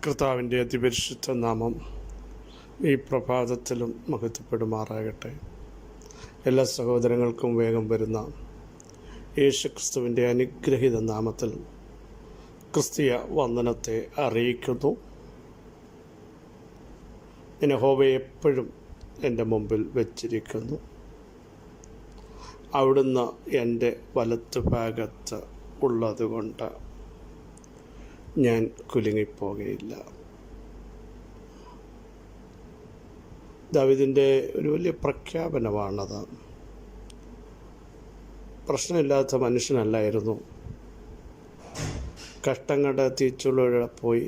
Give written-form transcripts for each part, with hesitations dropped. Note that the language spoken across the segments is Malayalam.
കർത്താവിൻ്റെ അതിപരിശുദ്ധ നാമം ഈ പ്രഭാതത്തിലും മഹത്വപ്പെടുമാറാകട്ടെ. എല്ലാ സഹോദരങ്ങൾക്കും വേഗം വരുന്ന യേശുക്രിസ്തുവിൻ്റെ അനുഗ്രഹീത നാമത്തിൽ ക്രിസ്തീയ വന്ദനത്തെ അറിയിക്കുന്നു. ഞാൻ യഹോവയെ എപ്പോഴും എൻ്റെ മുമ്പിൽ വച്ചിരിക്കുന്നു. അവിടുന്ന് എൻ്റെ വലത്തുഭാഗത്ത് ഉള്ളതുകൊണ്ട് ഞാൻ കുലുങ്ങിപ്പോകുകയില്ല. ദാവീദിൻ്റെ ഒരു വലിയ പ്രഖ്യാപനമാണത്. പ്രശ്നമില്ലാത്ത മനുഷ്യനല്ലായിരുന്നു. കഷ്ടങ്ങളുടെ തീച്ചുള്ളിലൂടെ പോയി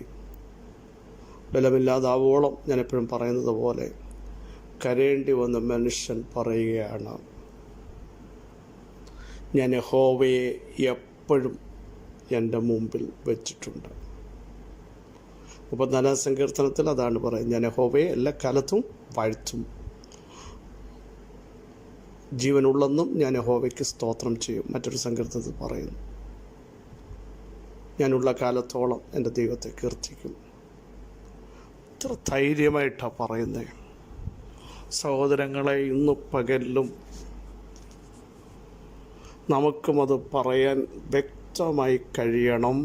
ബലമില്ലാതാവോളം, ഞാനെപ്പോഴും പറയുന്നത് പോലെ, കരയേണ്ടി വന്ന മനുഷ്യൻ പറയുകയാണ്, ഞാൻ യഹോവയെ എപ്പോഴും എൻ്റെ മുമ്പിൽ വെച്ചിട്ടുണ്ട്. 34 സങ്കീർത്തനത്തിൽ അതാണ് പറയുന്നത്, ഞാൻ യഹോവയെ എല്ലാ കാലത്തും വാഴ്ത്തും, ജീവനുള്ളെന്നും ഞാൻ യഹോവയ്ക്ക് സ്തോത്രം ചെയ്യും. മറ്റൊരു സങ്കീർത്തനത്തിൽ പറയുന്നു, ഞാനുള്ള കാലത്തോളം എൻ്റെ ദൈവത്തെ കീർത്തിക്കും. ഇത്ര ധൈര്യമായിട്ടാണ് പറയുന്നത്. സഹോദരങ്ങളെ, ഇന്ന് പകലിലും നമുക്കുമത് പറയാൻ വ്യക്തമായി കഴിയണം.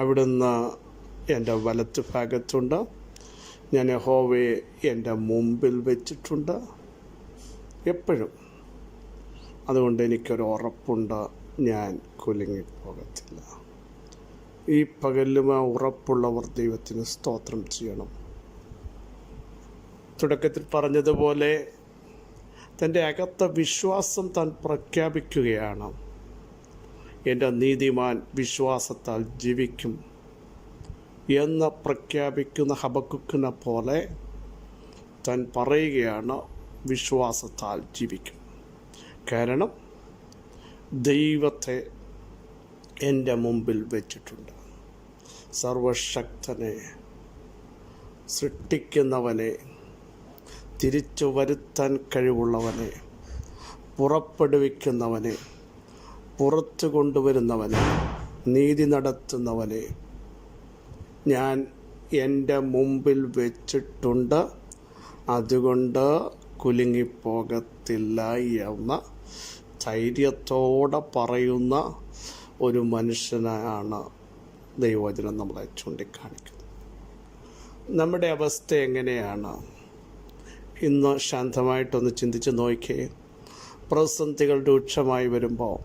അവിടുന്ന് എൻ്റെ വലത്ത് ഭാഗത്തുണ്ട്, ഞാൻ യഹോവയെ എൻ്റെ മുമ്പിൽ വെച്ചിട്ടുണ്ട് എപ്പോഴും. അതുകൊണ്ട് എനിക്കൊരു ഉറപ്പുണ്ട്, ഞാൻ കുലുങ്ങിപ്പോകത്തില്ല. ഈ പകലും ആ ഉറപ്പുള്ളവർ ദൈവത്തിന് സ്തോത്രം ചെയ്യണം. തുടക്കത്തിൽ പറഞ്ഞതുപോലെ തൻ്റെ അകത്ത വിശ്വാസം താൻ പ്രഖ്യാപിക്കുകയാണ്. എൻ്റെ നീതിമാൻ വിശ്വാസത്താൽ ജീവിക്കും എന്ന് പ്രഖ്യാപിക്കുന്ന ഹബക്കുക്കിനെ പോലെ താൻ പറയുകയാണ്, വിശ്വാസത്താൽ ജീവിക്കും. കാരണം ദൈവത്തെ എൻ്റെ മുമ്പിൽ വെച്ചിട്ടുണ്ട്. സർവശക്തനെ, സൃഷ്ടിക്കുന്നവനെ, തിരിച്ചു വരുത്താൻ കഴിവുള്ളവനെ, പുറപ്പെടുവിക്കുന്നവനെ, പുറത്തു കൊണ്ടുവരുന്നവനെ, നീതി നടത്തുന്നവനെ ഞാൻ എൻ്റെ മുമ്പിൽ വെച്ചിട്ടുണ്ട്. അതുകൊണ്ട് കുലുങ്ങിപ്പോകത്തില്ല എന്ന ധൈര്യത്തോടെ പറയുന്ന ഒരു മനുഷ്യനാണ് ദൈവവചനം നമ്മളെ ചൂണ്ടിക്കാണിക്കുന്നത്. നമ്മുടെ അവസ്ഥ എങ്ങനെയാണ്? ഇന്ന് ശാന്തമായിട്ടൊന്ന് ചിന്തിച്ച് നോക്കിയേ. പ്രതിസന്ധികൾ രൂക്ഷമായി വരുമ്പോൾ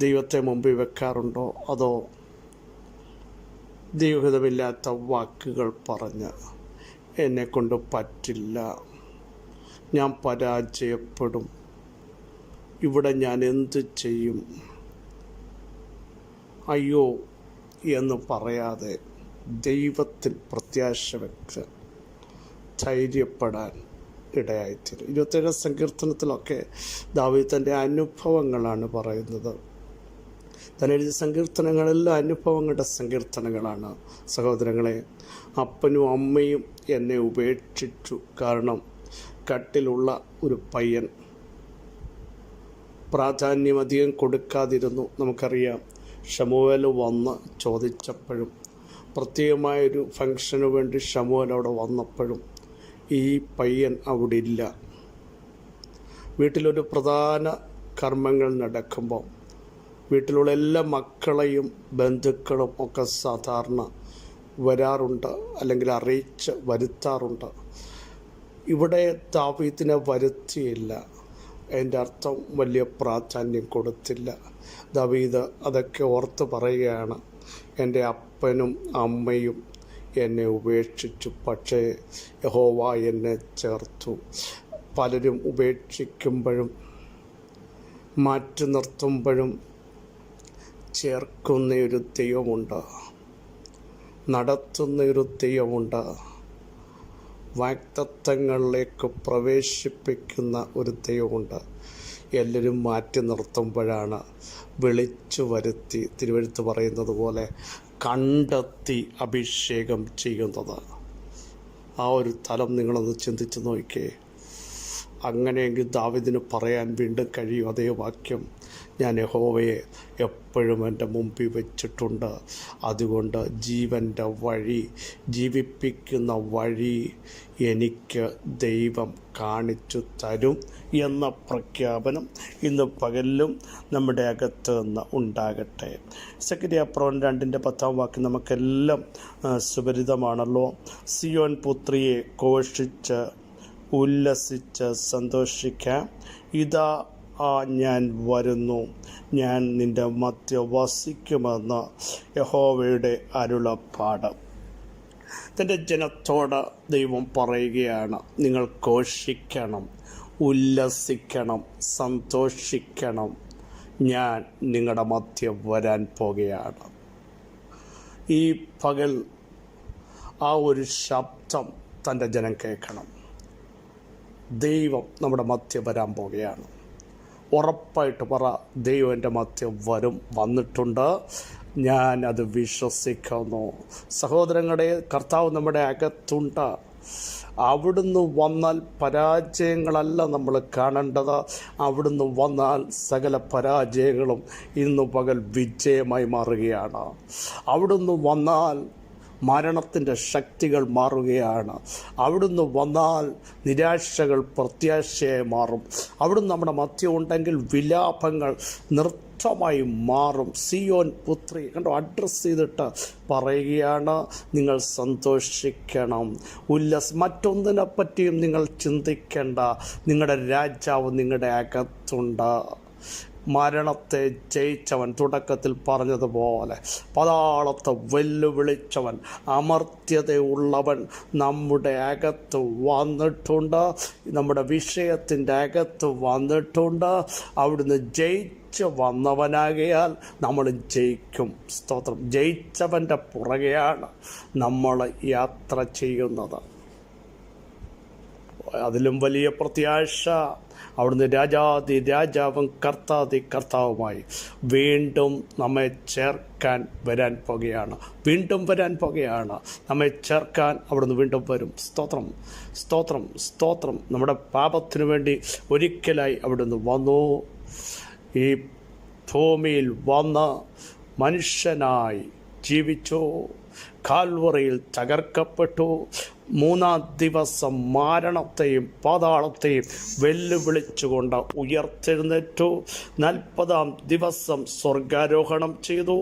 ദൈവത്തെ മുമ്പിൽ വെക്കാറുണ്ടോ? അതോ ദൈവഹിതമില്ലാത്ത വാക്കുകൾ പറഞ്ഞ് എന്നെക്കൊണ്ട് പറ്റില്ല, ഞാൻ പരാജയപ്പെടും, ഇവിടെ ഞാൻ എന്ത് ചെയ്യും, അയ്യോ എന്ന് പറയാതെ ദൈവത്തിൽ പ്രത്യാശ വെച്ച് ധൈര്യപ്പെടാൻ ഇടയായിത്തീരും. 27 സങ്കീർത്തനത്തിലൊക്കെ ദാവീദ് തൻ്റെ അനുഭവങ്ങളാണ് പറയുന്നത്. താൻ എഴുതിയ സങ്കീർത്തനങ്ങളെല്ലാം അനുഭവങ്ങളുടെ സങ്കീർത്തനങ്ങളാണ്. സഹോദരങ്ങളെ, അപ്പനും അമ്മയും എന്നെ ഉപേക്ഷിച്ചു. കാരണം കട്ടിലുള്ള ഒരു പയ്യൻ പ്രാധാന്യം അധികം കൊടുക്കാതിരുന്നു. നമുക്കറിയാം, ശമൂവേൽ വന്ന് ചോദിച്ചപ്പോഴും, പ്രത്യേകമായൊരു ഫംഗ്ഷന് വേണ്ടി ശമൂവേൽ അവിടെ വന്നപ്പോഴും ഈ പയ്യൻ അവിടെ ഇല്ല. വീട്ടിലൊരു പ്രധാന കർമ്മങ്ങൾ നടക്കുമ്പോൾ വീട്ടിലുള്ള എല്ലാ മക്കളെയും ബന്ധുക്കളും ഒക്കെ സാധാരണ വരാറുണ്ട്, അല്ലെങ്കിൽ അറിയിച്ച് വരുത്താറുണ്ട്. ഇവിടെ ദാവീദിനെ വരുത്തിയില്ല. അതിൻ്റെ അർത്ഥം വലിയ പ്രാധാന്യം കൊടുത്തില്ല. ദാവീദ് അതൊക്കെ ഓർത്ത് പറയുകയാണ്, എൻ്റെ അപ്പനും അമ്മയും എന്നെ ഉപേക്ഷിച്ചു, പക്ഷേ യഹോവ എന്നെ ചേർത്തു. പലരും ഉപേക്ഷിക്കുമ്പോഴും മാറ്റി നിർത്തുമ്പോഴും ചേർക്കുന്നൊരു ദൈവമുണ്ട്, നടത്തുന്നൊരു ദൈവമുണ്ട്, വാഗ്ദത്തങ്ങളിലേക്ക് പ്രവേശിപ്പിക്കുന്ന ഒരു ദൈവമുണ്ട്. എല്ലാവരും മാറ്റി നിർത്തുമ്പോഴാണ് വിളിച്ചു വരുത്തി, തിരുവെഴുത്ത് പറയുന്നത് പോലെ, കണ്ടെത്തി അഭിഷേകം ചെയ്യുന്നത്. ആ ഒരു തലം നിങ്ങളൊന്ന് ചിന്തിച്ച് നോക്കിയേ. അങ്ങനെയെങ്കിൽ ദാവീദിന് പറയാൻ വീണ്ടും കഴിയും അതേ വാക്യം, ഞാൻ യഹോവയെ എപ്പോഴും എൻ്റെ മുമ്പിൽ വെച്ചിട്ടുണ്ട്. അതുകൊണ്ട് ജീവൻ്റെ വഴി, ജീവിപ്പിക്കുന്ന വഴി എനിക്ക് ദൈവം കാണിച്ചു തരും എന്ന പ്രഖ്യാപനം ഇന്ന് പകലിലും നമ്മുടെ അകത്ത് നിന്ന് ഉണ്ടാകട്ടെ. സെക്കരിയ 2:10 നമുക്കെല്ലാം സുപരിതമാണല്ലോ. സിയോൻ പുത്രിയെ ഘോഷിച്ച് ഉല്ലസിച്ച് സന്തോഷിക്കാം. ഇതാ ഞാൻ വരുന്നു, ഞാൻ നിൻ്റെ മധ്യ വസിക്കുമെന്ന് യഹോവയുടെ അരുളപ്പാട്. തൻ്റെ ജനത്തോട് ദൈവം പറയുകയാണ്, നിങ്ങൾ ഘോഷിക്കണം, ഉല്ലസിക്കണം, സന്തോഷിക്കണം, ഞാൻ നിങ്ങളുടെ മധ്യം വരാൻ പോകുകയാണ്. ഈ പകൽ ആ ഒരു ശബ്ദം തൻ്റെ ജനം കേൾക്കണം. ദൈവം നമ്മുടെ മധ്യം വരാൻ പോകുകയാണ്. ഉറപ്പായിട്ട് പറ, ദൈവം എൻ്റെ മധ്യം വന്നിട്ടുണ്ട്, ഞാൻ അത് വിശ്വസിക്കുന്നു. സഹോദരങ്ങളെ, കർത്താവ് നമ്മുടെ അകത്തുണ്ട്. അവിടുന്ന് വന്നാൽ പരാജയങ്ങളല്ല നമ്മൾ കാണേണ്ടത്. അവിടുന്ന് വന്നാൽ സകല പരാജയങ്ങളും ഇന്ന് പകൽ വിജയമായി മാറുകയാണ്. അവിടുന്ന് വന്നാൽ മരണത്തിൻ്റെ ശക്തികൾ മാറുകയാണ്. അവിടുന്ന് വന്നാൽ നിരാശകൾ പ്രത്യാശയായി മാറും. അവിടുന്ന് നമ്മുടെ മധ്യം ഉണ്ടെങ്കിൽ വിലാപങ്ങൾ നൃത്തമായി മാറും. സിയോൻ പുത്രി കണ്ടോ, അഡ്രസ്സ് ചെയ്തിട്ട് പറയുകയാണ്, നിങ്ങൾ സന്തോഷിക്കണം, മറ്റൊന്നിനെ പറ്റിയും നിങ്ങൾ ചിന്തിക്കേണ്ട. നിങ്ങളുടെ രാജാവ് നിങ്ങളുടെ അകത്തുണ്ട്. മരണത്തെ ജയിച്ചവൻ, തുടക്കത്തിൽ പറഞ്ഞതുപോലെ പാതാളത്തെ വെല്ലുവിളിച്ചവൻ, അമർത്യതയുള്ളവൻ നമ്മുടെ അകത്ത് വന്നിട്ടുണ്ട്. നമ്മുടെ വിഷയത്തിൻ്റെ അകത്ത് വന്നിട്ടുണ്ട്. അവിടുന്ന് ജയിച്ച് വന്നവനാകയാൽ നമ്മൾ ജയിക്കും. സ്തോത്രം. ജയിച്ചവൻ്റെ പുറകെയാണ് നമ്മൾ യാത്ര ചെയ്യുന്നത്. അതിലും വലിയ പ്രത്യാശ, അവിടുന്ന് രാജാതി രാജാവും കർത്താതി കർത്താവുമായി വീണ്ടും നമ്മെ ചേർക്കാൻ വരാൻ പോകുകയാണ്. വീണ്ടും വരാൻ പോകുകയാണ്. നമ്മെ ചേർക്കാൻ അവിടുന്ന് വീണ്ടും വരും. സ്തോത്രം, സ്തോത്രം, സ്തോത്രം. നമ്മുടെ പാപത്തിനു വേണ്ടി ഒരിക്കലായി അവിടുന്ന് വന്നു. ഈ ഭൂമിയിൽ വന്ന് മനുഷ്യനായി ജീവിച്ചു. കാൽവറിയിൽ തകർക്കപ്പെട്ടു. 3-ാം ദിവസം മരണത്തെയും പാതാളത്തെയും വെല്ലുവിളിച്ചുകൊണ്ട് ഉയർത്തെഴുന്നേറ്റു. 40-ാം ദിവസം സ്വർഗാരോഹണം ചെയ്തു.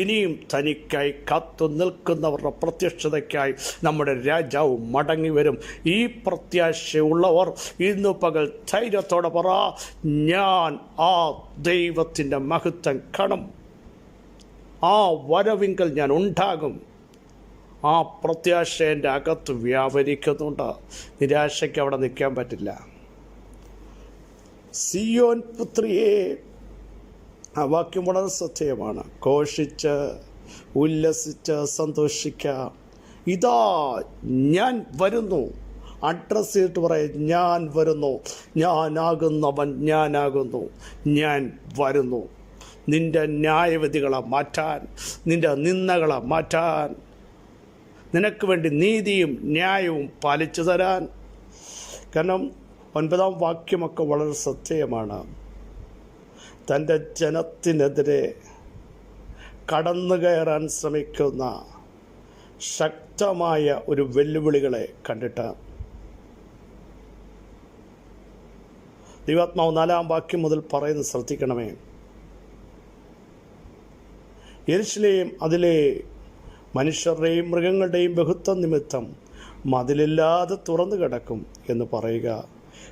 ഇനിയും തനിക്കായി കാത്തു നിൽക്കുന്നവരുടെ പ്രത്യക്ഷതയ്ക്കായി നമ്മുടെ രാജാവ് മടങ്ങി വരും. ഈ പ്രത്യാശയുള്ളവർ ഇന്നു പകൽ ധൈര്യത്തോടെ പറ, ഞാൻ ആ ദൈവത്തിൻ്റെ മഹത്വം കാണും. ആ വരവിങ്കൽ ഞാൻ ഉണ്ടാകും. ആ പ്രത്യാശ എൻ്റെ അകത്ത് വ്യാപരിക്കുന്നുണ്ട്. നിരാശയ്ക്ക് അവിടെ നിൽക്കാൻ പറ്റില്ല. സിയോൻ പുത്രിയെ, ആ വാക്യം വളരെ സത്യമാണ്. ഘോഷിച്ച് ഉല്ലസിച്ച് സന്തോഷിക്കാം. ഇതാ ഞാൻ വരുന്നു. അഡ്രസ്സ് ചെയ്തിട്ട് പറയും, ഞാൻ വരുന്നു, ഞാനാകുന്നവൻ ഞാനാകുന്നു, ഞാൻ വരുന്നു. നിൻ്റെ ന്യായവിധികളെ മാറ്റാൻ, നിൻ്റെ നിന്ദകളെ മാറ്റാൻ, നിനക്ക് വേണ്ടി നീതിയും ന്യായവും പാലിച്ചു തരാൻ. കാരണം 9-ാം വാക്യമൊക്കെ വളരെ സത്യമാണ്. തൻ്റെ ജനത്തിനെതിരെ കടന്നു കയറാൻ ശ്രമിക്കുന്ന ശക്തമായ ഒരു വെല്ലുവിളികളെ കണ്ടിട്ട് ദൈവാത്മാവ് 4-ാം വാക്യം മുതൽ പറയുന്നത് ശ്രദ്ധിക്കണമേ. യെരൂശലേം അതിലെ മനുഷ്യരുടെയും മൃഗങ്ങളുടെയും ബഹുത്വം നിമിത്തം മതിലില്ലാതെ തുറന്നു കിടക്കും എന്ന് പറയുക.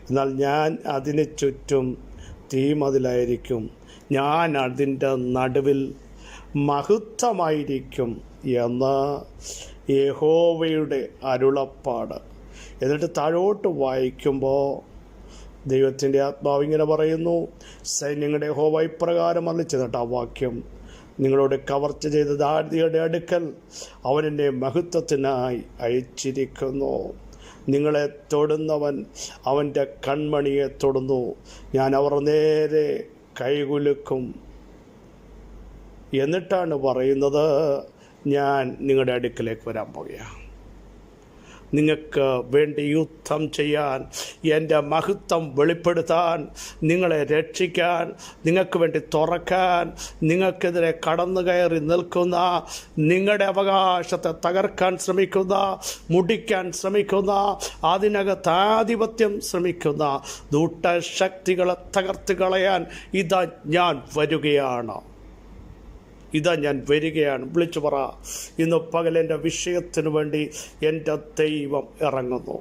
എന്നാൽ ഞാൻ അതിന് ചുറ്റും തീമതിലായിരിക്കും, ഞാൻ അതിൻ്റെ നടുവിൽ മഹത്വമായിരിക്കും എന്ന് യഹോവയുടെ അരുളപ്പാട്. എന്നിട്ട് താഴോട്ട് വായിക്കുമ്പോൾ ദൈവത്തിൻ്റെ ആത്മാവ് ഇങ്ങനെ പറയുന്നു, സൈന്യങ്ങളുടെ യഹോവ ഇപ്രകാരം അരുളിച്ചെന്നിട്ട് ആ വാക്യം, നിങ്ങളോട് കവർച്ച ചെയ്ത ദാരിദ്ര്യയുടെ അടുക്കൽ അവൻ എൻ്റെ മഹത്വത്തിനായി അയച്ചിരിക്കുന്നു. നിങ്ങളെ തൊടുന്നവൻ അവൻ്റെ കൺമണിയെ തൊടുന്നു. ഞാൻ അവർ നേരെ കൈകുലുക്കും. എന്നിട്ടാണ് പറയുന്നത്, ഞാൻ നിങ്ങളുടെ അടുക്കലേക്ക് വരാൻ പോകുകയാണ്. നിങ്ങൾക്ക് വേണ്ടി യുദ്ധം ചെയ്യാൻ, എൻ്റെ മഹത്വം വെളിപ്പെടുത്താൻ, നിങ്ങളെ രക്ഷിക്കാൻ, നിങ്ങൾക്ക് വേണ്ടി തുറക്കാൻ, നിങ്ങൾക്കെതിരെ കടന്നു കയറി നിൽക്കുന്ന, നിങ്ങളുടെ അവകാശത്തെ തകർക്കാൻ ശ്രമിക്കുന്ന, മുടിക്കാൻ ശ്രമിക്കുന്ന, അതിനകത്ത് ആധിപത്യം ശ്രമിക്കുന്ന ദുഷ്ടശക്തികളെ തകർത്ത് കളയാൻ ഇതാ ഞാൻ വരികയാണ്. വിളിച്ചു പറ, ഇന്ന് പകലെൻ്റെ വിഷയത്തിന് വേണ്ടി എൻ്റെ ദൈവം ഇറങ്ങുന്നു.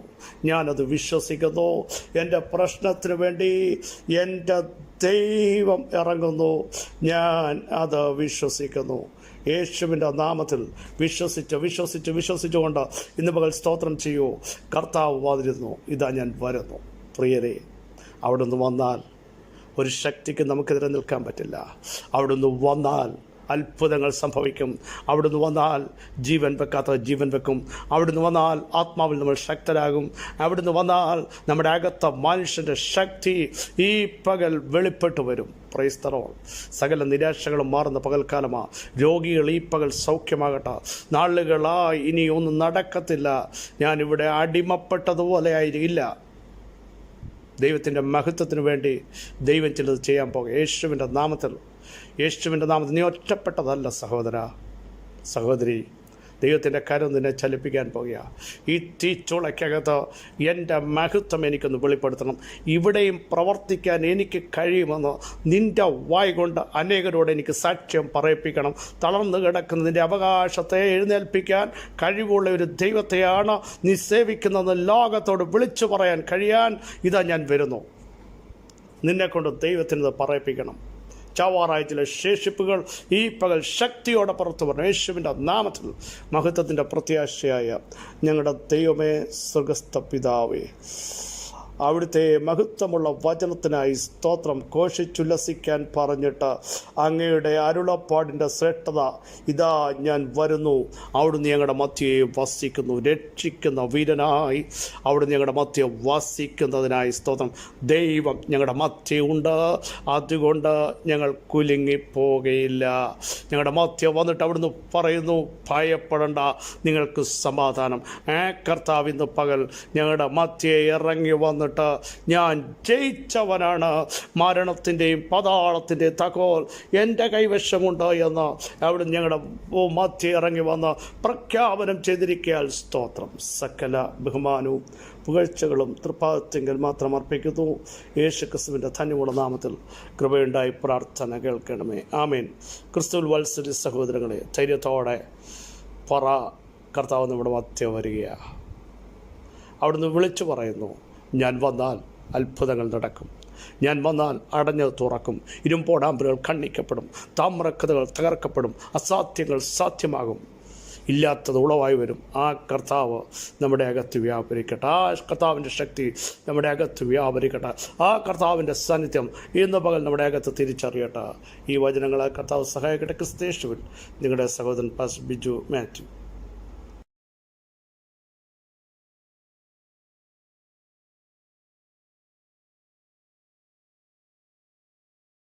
ഞാനത് വിശ്വസിക്കുന്നു. എൻ്റെ പ്രശ്നത്തിന് വേണ്ടി എൻ്റെ ദൈവം ഇറങ്ങുന്നു. ഞാൻ അത് വിശ്വസിക്കുന്നു. യേശുവിൻ്റെ നാമത്തിൽ വിശ്വസിച്ചുകൊണ്ട് ഇന്ന് പകൽ സ്തോത്രം ചെയ്യൂ. കർത്താവ് വന്നിരുന്നു, ഇതാ ഞാൻ വരുന്നു. പ്രിയരെ, അവിടുന്ന് വന്നാൽ ഒരു ശക്തിക്ക് നമുക്കെതിരെ നിൽക്കാൻ പറ്റില്ല. അവിടുന്ന് വന്നാൽ അത്ഭുതങ്ങൾ സംഭവിക്കും. അവിടുന്ന് വന്നാൽ ജീവൻ വെക്കാത്ത ജീവൻ വെക്കും. അവിടുന്ന് വന്നാൽ ആത്മാവിൽ നമ്മൾ ശക്തരാകും. അവിടുന്ന് വന്നാൽ നമ്മുടെ അകത്ത മനുഷ്യൻ്റെ ശക്തി ഈ പകൽ വെളിപ്പെട്ടു വരും. Praise the Lord. സകല നിരാശകളും മാറുന്ന പകൽക്കാലമാണ്. രോഗികൾ ഈ പകൽ സൗഖ്യമാകട്ടെ. നാളുകളായി ഇനി ഒന്നും നടക്കത്തില്ല, ഞാനിവിടെ അടിമപ്പെട്ടതുപോലെ ആയിരിക്കില്ല. ദൈവത്തിൻ്റെ മഹത്വത്തിന് വേണ്ടി ദൈവം ചിലത് ചെയ്യാൻ പോകുക. യേശുവിൻ്റെ നാമത്തിൽ നീ ഒറ്റപ്പെട്ടതല്ല സഹോദരി. ദൈവത്തിൻ്റെ കരം നിന്നെ ചലിപ്പിക്കാൻ പോകുക. ഈ തീച്ചുളയ്ക്കകത്ത് എൻ്റെ മഹത്വം എനിക്കൊന്ന് വെളിപ്പെടുത്തണം, ഇവിടെയും പ്രവർത്തിക്കാൻ എനിക്ക് കഴിയുമെന്ന് നിൻ്റെ വായ് കൊണ്ട് അനേകരോട് എനിക്ക് സാക്ഷ്യം പറയിപ്പിക്കണം. തളർന്നു കിടക്കുന്ന നിൻ്റെ അവകാശത്തെ എഴുന്നേൽപ്പിക്കാൻ കഴിവുള്ള ഒരു ദൈവത്തെയാണ് നീ സേവിക്കുന്നതെന്ന് ലോകത്തോട് വിളിച്ചു പറയാൻ കഴിയാൻ ഇതാ ഞാൻ വരുന്നു. നിന്നെക്കൊണ്ട് ദൈവത്തിനത് പറയിപ്പിക്കണം. ചാവാറായ ചില ശേഷിപ്പുകൾ ഈ പകൽ ശക്തിയോടെ പുറത്തു പറഞ്ഞു. യേശുവിൻ്റെ നാമത്തിൽ മഹത്വത്തിൻ്റെ പ്രത്യാശയായ ഞങ്ങളുടെ ദൈവമേ, സ്വർഗ്ഗസ്ഥ പിതാവേ, അവിടുത്തെ മഹത്വമുള്ള വചനത്തിനായി സ്തോത്രം. ഘോഷിച്ചുല്ലസിക്കാൻ പറഞ്ഞിട്ട് അങ്ങയുടെ അരുളപ്പാടിൻ്റെ ശ്രേഷ്ഠത ഇതാ ഞാൻ വരുന്നു. അവിടുന്ന് ഞങ്ങളുടെ മധ്യയെ വസിക്കുന്നു. രക്ഷിക്കുന്ന വീരനായി അവിടുന്ന് ഞങ്ങളുടെ മധ്യ വസിക്കുന്നതിനായി സ്തോത്രം. ദൈവം ഞങ്ങളുടെ മധ്യയുണ്ട്, അതുകൊണ്ട് ഞങ്ങൾ കുലുങ്ങിപ്പോകയില്ല. ഞങ്ങളുടെ മധ്യ വന്നിട്ട് അവിടുന്ന് പറയുന്നു, ഭയപ്പെടേണ്ട, നിങ്ങൾക്ക് സമാധാനം. കർത്താവ് ഇന്ന് പകൽ ഞങ്ങളുടെ മധ്യയെ ഇറങ്ങി വന്നിട്ട് ഞാൻ ജയിച്ചവനാണ്, മരണത്തിൻ്റെയും പാതാളത്തിൻ്റെയും തകോൽ എൻ്റെ കൈവശമുണ്ട് എന്ന് അവിടുന്ന് ഞങ്ങളുടെ മധ്യ ഇറങ്ങി വന്ന് പ്രഖ്യാപനം ചെയ്തിരിക്കാൻ സ്തോത്രം. സകല ബഹുമാനവും പുകഴ്ചകളും തൃപ്പാദത്തിങ്കൽ മാത്രം അർപ്പിക്കുന്നു. യേശുക്രിസ്തുവിൻ്റെ ധന്യമുള്ള നാമത്തിൽ കൃപയുണ്ടായി പ്രാർത്ഥന കേൾക്കണമേ. ആമേൻ. ക്രിസ്തുവിൽ വത്സരി സഹോദരങ്ങളെ, ധൈര്യത്തോടെ പറ, കർത്താവ് നമ്മുടെ മധ്യ വരികയാണ്. അവിടുന്ന് വിളിച്ചു പറയുന്നു, ഞാൻ വന്നാൽ അത്ഭുതങ്ങൾ നടക്കും. ഞാൻ വന്നാൽ അടഞ്ഞത് തുറക്കും. ഇരുമ്പോടാമ്പുകൾ ഖണ്ഡിക്കപ്പെടും. താമ്രക്കഥകൾ തകർക്കപ്പെടും. അസാധ്യങ്ങൾ സാധ്യമാകും. ഇല്ലാത്തത് ഉളവായി വരും. ആ കർത്താവ് നമ്മുടെ അകത്ത് വ്യാപരിക്കട്ടെ. ആ കർത്താവിൻ്റെ ശക്തി നമ്മുടെ അകത്ത് വ്യാപരിക്കട്ടെ. ആ കർത്താവിൻ്റെ സാന്നിധ്യം ഇന്ന് പകൽ നമ്മുടെ അകത്ത് തിരിച്ചറിയട്ടെ. ഈ വചനങ്ങളെ കർത്താവ് സഹായിക്കട്ടെ. ക്രിസ്തയേശുവിൽ നിങ്ങളുടെ സഹോദരൻ പാസ്റ്റർ ബിജു മാത്യു.